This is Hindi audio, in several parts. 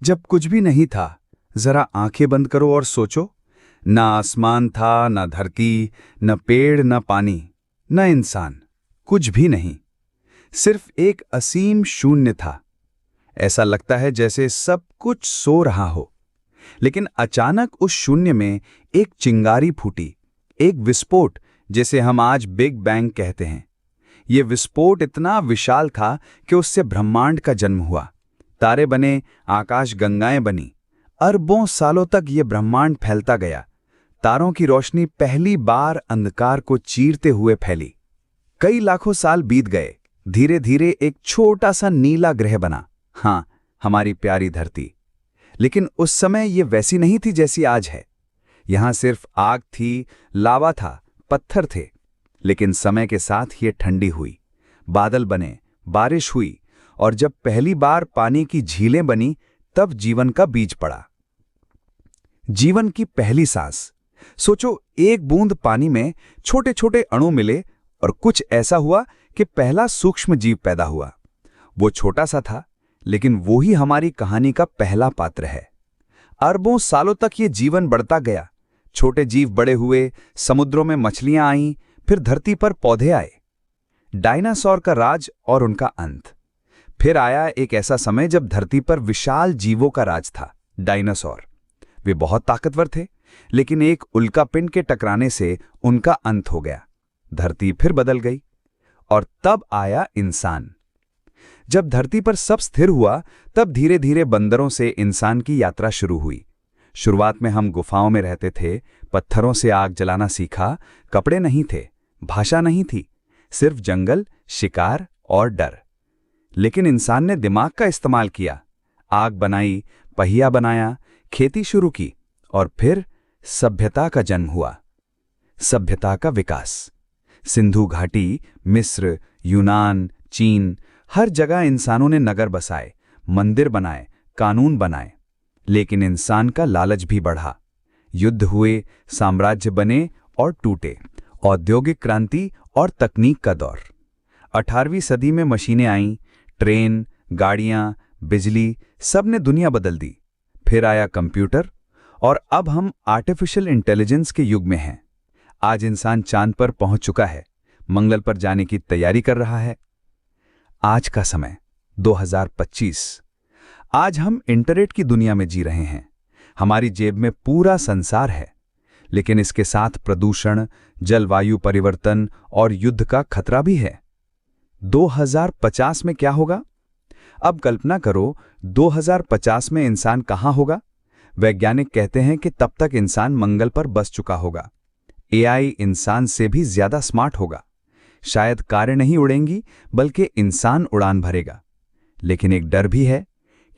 जब कुछ भी नहीं था, जरा आंखें बंद करो और सोचो। ना आसमान था, ना धरती, न पेड़, न पानी, न इंसान, कुछ भी नहीं। सिर्फ एक असीम शून्य था। ऐसा लगता है जैसे सब कुछ सो रहा हो। लेकिन अचानक उस शून्य में एक चिंगारी फूटी, एक विस्फोट, जिसे हम आज बिग बैंग कहते हैं। ये विस्फोट इतना विशाल था कि उससे ब्रह्मांड का जन्म हुआ। तारे बने, आकाश गंगाएं बनी। अरबों सालों तक ये ब्रह्मांड फैलता गया। तारों की रोशनी पहली बार अंधकार को चीरते हुए फैली। कई लाखों साल बीत गए। धीरे धीरे एक छोटा सा नीला ग्रह बना। हाँ, हमारी प्यारी धरती। लेकिन उस समय ये वैसी नहीं थी जैसी आज है। यहां सिर्फ आग थी, लावा था, पत्थर थे। लेकिन समय के साथ ये ठंडी हुई, बादल बने, बारिश हुई, और जब पहली बार पानी की झीलें बनी, तब जीवन का बीज पड़ा। जीवन की पहली सांस। सोचो, एक बूंद पानी में छोटे छोटे अणु मिले और कुछ ऐसा हुआ कि पहला सूक्ष्म जीव पैदा हुआ। वो छोटा सा था, लेकिन वो ही हमारी कहानी का पहला पात्र है। अरबों सालों तक ये जीवन बढ़ता गया। छोटे जीव बड़े हुए, समुद्रों में मछलियां आईं, फिर धरती पर पौधे आए। डायनासोर का राज और उनका अंत। फिर आया एक ऐसा समय जब धरती पर विशाल जीवों का राज था, डायनासोर। वे बहुत ताकतवर थे, लेकिन एक उल्कापिंड के टकराने से उनका अंत हो गया। धरती फिर बदल गई, और तब आया इंसान। जब धरती पर सब स्थिर हुआ, तब धीरे धीरे बंदरों से इंसान की यात्रा शुरू हुई। शुरुआत में हम गुफाओं में रहते थे, पत्थरों से आग जलाना सीखा। कपड़े नहीं थे, भाषा नहीं थी, सिर्फ जंगल, शिकार और डर। लेकिन इंसान ने दिमाग का इस्तेमाल किया। आग बनाई, पहिया बनाया, खेती शुरू की, और फिर सभ्यता का जन्म हुआ। सभ्यता का विकास। सिंधु घाटी, मिस्र, यूनान, चीन, हर जगह इंसानों ने नगर बसाए, मंदिर बनाए, कानून बनाए। लेकिन इंसान का लालच भी बढ़ा। युद्ध हुए, साम्राज्य बने और टूटे। औद्योगिक क्रांति और तकनीक का दौर। 18वीं सदी में मशीनें आईं, ट्रेन, गाड़ियां, बिजली, सब ने दुनिया बदल दी। फिर आया कंप्यूटर, और अब हम आर्टिफिशियल इंटेलिजेंस के युग में हैं। आज इंसान चांद पर पहुंच चुका है, मंगल पर जाने की तैयारी कर रहा है। आज का समय 2025। आज हम इंटरनेट की दुनिया में जी रहे हैं। हमारी जेब में पूरा संसार है, लेकिन इसके साथ प्रदूषण, जलवायु परिवर्तन और युद्ध का खतरा भी है। 2050 में क्या होगा? अब कल्पना करो, 2050 में इंसान कहां होगा? वैज्ञानिक कहते हैं कि तब तक इंसान मंगल पर बस चुका होगा। एआई इंसान से भी ज्यादा स्मार्ट होगा। शायद कारें नहीं उड़ेंगी, बल्कि इंसान उड़ान भरेगा। लेकिन एक डर भी है।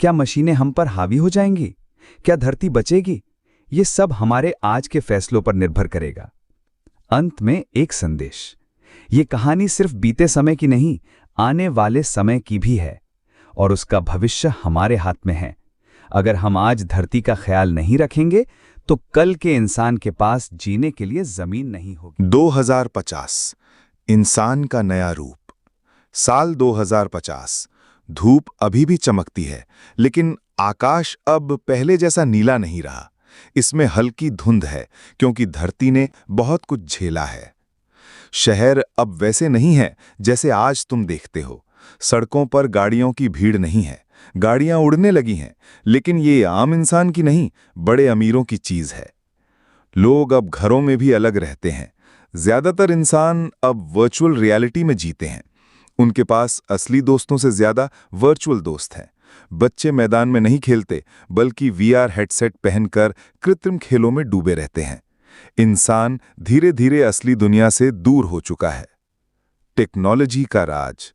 क्या मशीनें हम पर हावी हो जाएंगी? क्या धरती बचेगी? ये सब हमारे आज के फैसलों पर निर्भर करेगा। अंत में एक संदेश। ये कहानी सिर्फ बीते समय की नहीं, आने वाले समय की भी है, और उसका भविष्य हमारे हाथ में है। अगर हम आज धरती का ख्याल नहीं रखेंगे, तो कल के इंसान के पास जीने के लिए जमीन नहीं होगी। 2050, इंसान का नया रूप। साल 2050। धूप अभी भी चमकती है, लेकिन आकाश अब पहले जैसा नीला नहीं रहा। इसमें हल्की धुंध है, क्योंकि धरती ने बहुत कुछ झेला है। शहर अब वैसे नहीं है जैसे आज तुम देखते हो। सड़कों पर गाड़ियों की भीड़ नहीं है। गाड़ियां उड़ने लगी हैं, लेकिन ये आम इंसान की नहीं, बड़े अमीरों की चीज है। लोग अब घरों में भी अलग रहते हैं। ज्यादातर इंसान अब वर्चुअल रियलिटी में जीते हैं। उनके पास असली दोस्तों से ज्यादा वर्चुअल दोस्त हैं। बच्चे मैदान में नहीं खेलते, बल्कि वीआर हेडसेट पहनकर कृत्रिम खेलों में डूबे रहते हैं। इंसान धीरे धीरे असली दुनिया से दूर हो चुका है। टेक्नोलॉजी का राज।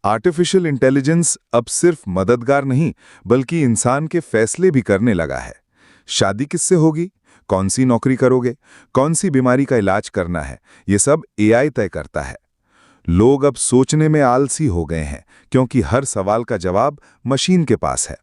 आर्टिफिशियल इंटेलिजेंस अब सिर्फ मददगार नहीं, बल्कि इंसान के फैसले भी करने लगा है। शादी किससे होगी, कौन सी नौकरी करोगे, कौन सी बीमारी का इलाज करना है, ये सब एआई तय करता है। लोग अब सोचने में आलसी हो गए हैं, क्योंकि हर सवाल का जवाब मशीन के पास है।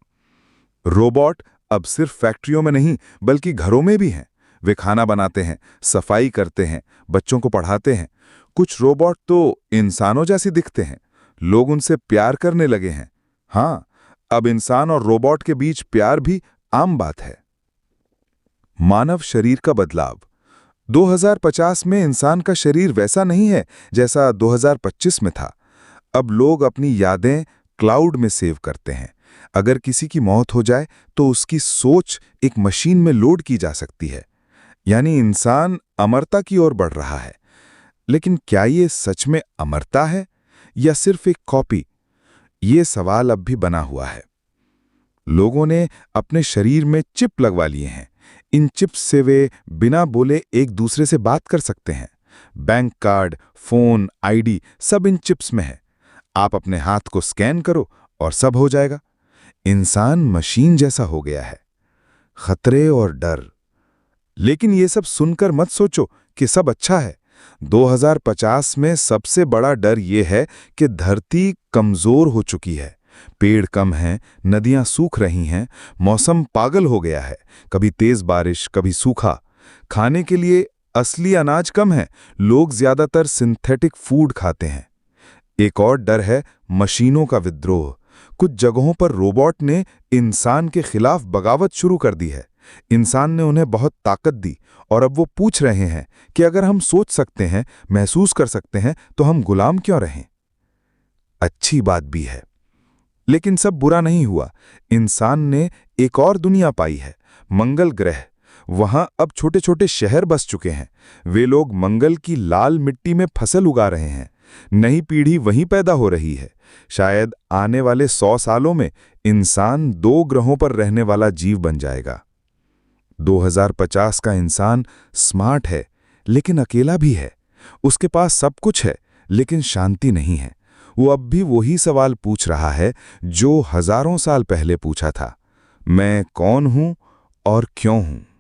रोबोट अब सिर्फ फैक्ट्रियों में नहीं, बल्कि घरों में भी हैं। वे खाना बनाते हैं, सफाई करते हैं, बच्चों को पढ़ाते हैं। कुछ रोबोट तो इंसानों जैसे दिखते हैं। लोग उनसे प्यार करने लगे हैं। हाँ, अब इंसान और रोबोट के बीच प्यार भी आम बात है। मानव शरीर का बदलाव। 2050 में इंसान का शरीर वैसा नहीं है जैसा 2025 में था। अब लोग अपनी यादें क्लाउड में सेव करते हैं। अगर किसी की मौत हो जाए तो उसकी सोच एक मशीन में लोड की जा सकती है। यानी इंसान अमरता की ओर बढ़ रहा है। लेकिन क्या ये सच में अमरता है या सिर्फ एक कॉपी? ये सवाल अब भी बना हुआ है। लोगों ने अपने शरीर में चिप लगवा लिए हैं। इन चिप्स से वे बिना बोले एक दूसरे से बात कर सकते हैं। बैंक कार्ड, फोन, आईडी सब इन चिप्स में है। आप अपने हाथ को स्कैन करो और सब हो जाएगा। इंसान मशीन जैसा हो गया है। खतरे और डर। लेकिन ये सब सुनकर मत सोचो कि सब अच्छा है। 2050 में सबसे बड़ा डर ये है कि धरती कमजोर हो चुकी है। पेड़ कम हैं, नदियां सूख रही हैं, मौसम पागल हो गया है। कभी तेज बारिश, कभी सूखा। खाने के लिए असली अनाज कम है। लोग ज्यादातर सिंथेटिक फूड खाते हैं। एक और डर है मशीनों का विद्रोह। कुछ जगहों पर रोबोट ने इंसान के खिलाफ बगावत शुरू कर दी है। इंसान ने उन्हें बहुत ताकत दी और अब वो पूछ रहे हैं कि अगर हम सोच सकते हैं, महसूस कर सकते हैं, तो हम गुलाम क्यों रहें? अच्छी बात भी है। लेकिन सब बुरा नहीं हुआ। इंसान ने एक और दुनिया पाई है, मंगल ग्रह। वहां अब छोटे छोटे शहर बस चुके हैं। वे लोग मंगल की लाल मिट्टी में फसल उगा रहे हैं। नई पीढ़ी वहीं पैदा हो रही है। शायद आने वाले 100 सालों में इंसान 2 ग्रहों पर रहने वाला जीव बन जाएगा। 2050 का इंसान स्मार्ट है, लेकिन अकेला भी है। उसके पास सब कुछ है, लेकिन शांति नहीं है। वो अब भी वही सवाल पूछ रहा है जो हजारों साल पहले पूछा था, मैं कौन हूं और क्यों हूं?